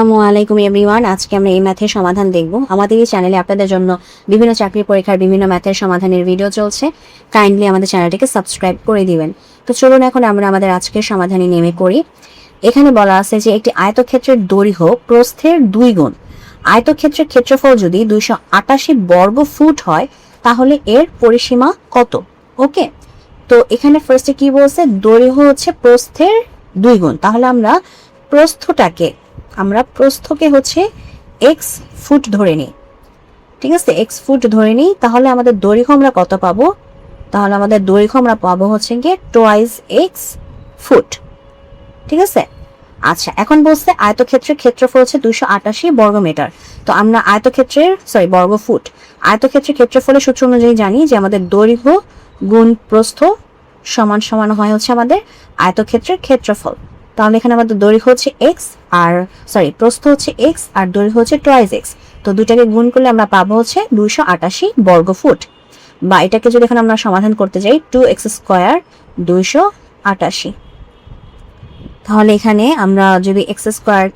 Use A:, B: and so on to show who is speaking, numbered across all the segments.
A: আসসালামু আলাইকুম এভরিওয়ান। আজকে আমরা এই ম্যাথের সমাধান দেখব। আমাদের এই চ্যানেলে আপনাদের জন্য বিভিন্ন চাকরি পরীক্ষার বিভিন্ন ম্যাথের সমাধানের ভিডিও চলছে। কাইন্ডলি আমাদের চ্যানেলটিকে সাবস্ক্রাইব করে দিবেন। তো চলুন এখন আমরা আমাদের আজকের সমাধানে নেমে করি। এখানে বলা আছে যে একটি আয়তক্ষেত্রের দৈর্ঘ্য প্রস্থের 2 গুণ। আয়তক্ষেত্রের ক্ষেত্রফল যদি 288 বর্গ ফুট হয় তাহলে এর পরিসীমা কত? ওকে, তো এখানে ফার্স্টে কি বলছে, দৈর্ঘ্য হচ্ছে প্রস্থের 2 গুণ। তাহলে আমরা প্রস্থকে হচ্ছে x ফুট ধরে নিই। ঠিক আছে, x ফুট ধরে নিই। তাহলে আমাদের দৈর্ঘ্য আমরা কত পাবো? তাহলে আমাদের দৈর্ঘ্য আমরা পাবো হচ্ছে গিয়ে টোয়াইস x ফুট। ঠিক আছে, আচ্ছা এখন বলছে আয়তক্ষেত্রের ক্ষেত্রফল হচ্ছে 288 বর্গ মিটার। তো আমরা বর্গ ফুট। আয়তক্ষেত্রের ক্ষেত্রফলের সূত্র অনুযায়ী জানি যে আমাদের দৈর্ঘ্য গুণ প্রস্থ সমান সমান হয় হচ্ছে আমাদের আয়তক্ষেত্রের ক্ষেত্রফল। তাহলে এখানে আমাদের দৈর্ঘ্য হচ্ছে প্রস্থ হচ্ছে x আর দৈর্ঘ্য হচ্ছে টোয়াইস x। তো দুইটাকে গুণ করলে আমরা পাবো হচ্ছে 288 বর্গ ফুট। বা এটাকে যদি এখন আমরা সমাধান করতে যাই 2x² 288। তাহলে এখানে আমরা যদি x²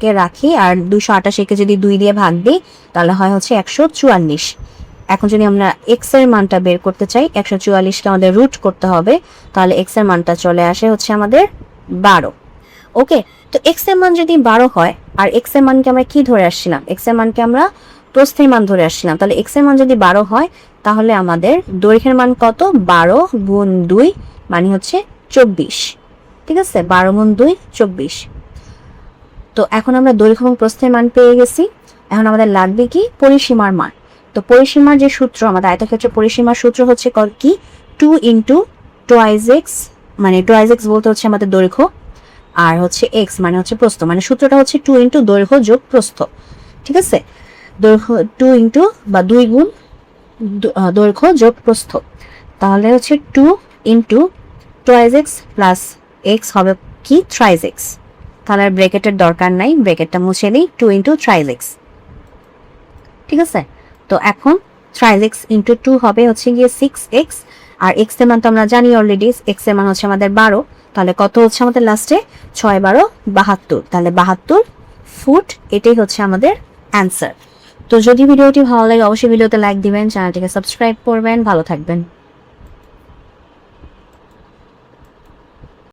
A: কে রাখি আর 288 কে যদি 2 দিয়ে ভাগ দিই তাহলে হয় হচ্ছে 144। এখন যদি আমরা x এর মানটা বের করতে চাই, 144 কে আমাদের রুট করতে হবে। তাহলে x এর মানটা চলে আসে হচ্ছে আমাদের 12। ওকে, তো x এর মান যদি 12 হয় আর x এর মানকে আমরা কি ধরে আসছিলাম? x এর মানকে আমরা প্রস্থের মান ধরে আসছিলাম। তাহলে x এর মান যদি 12 হয় তাহলে আমাদের দৈর্ঘ্যের মান কত? 12 গুণ 2 মানে হচ্ছে 24। ঠিক আছে, 12 গুণ 2 24। তো এখন আমরা দৈর্ঘ্য এবং প্রস্থের মান পেয়ে গেছি। এখন আমাদের লাগবে কি? পরিসীমার মান। তো পরিসীমার যে সূত্র, আমাদের আয়তক্ষেত্রের পরিসীমার সূত্র হচ্ছে কি? 2 ইন্টু টোয়াইস x, মানে টোয়াইস x বলতে হচ্ছে আমাদের দৈর্ঘ্য, আর হচ্ছে x মানে হচ্ছে প্রস্থ। মানে সূত্রটা হচ্ছে 2 ইন্টু দৈর্ঘ্য যোগ প্রস্থ। ঠিক আছে, দৈর্ঘ্য 2 ইন্টু বা 2 গুণ দৈর্ঘ্য যোগ প্রস্থ। তাহলে হচ্ছে 2 into twice x plus x হবে কি? Thrice x। তাহলে আর ব্র্যাকেটের দরকার নাই, ব্র্যাকেটটা মুছে দিই। 2 ইন্টু থ্রাইস x। ঠিক আছে, তো এখন থ্রাইস x ইন্টু 2 হবে হচ্ছে গিয়ে 6x। আর x এর মান তো আমরা জানি অলরেডি, x এর মান হচ্ছে আমাদের 12। তাহলে কত হচ্ছে আমাদের লাস্টে? 6 12 72। তাহলে 72 ফুট। এটাই হচ্ছে আমাদের অ্যান্সার। তো যদি ভিডিওটি ভালো লাগে অবশ্যই ভিডিওতে লাইক দিবেন, চ্যানেলটিকে সাবস্ক্রাইব করবেন। ভালো থাকবেন।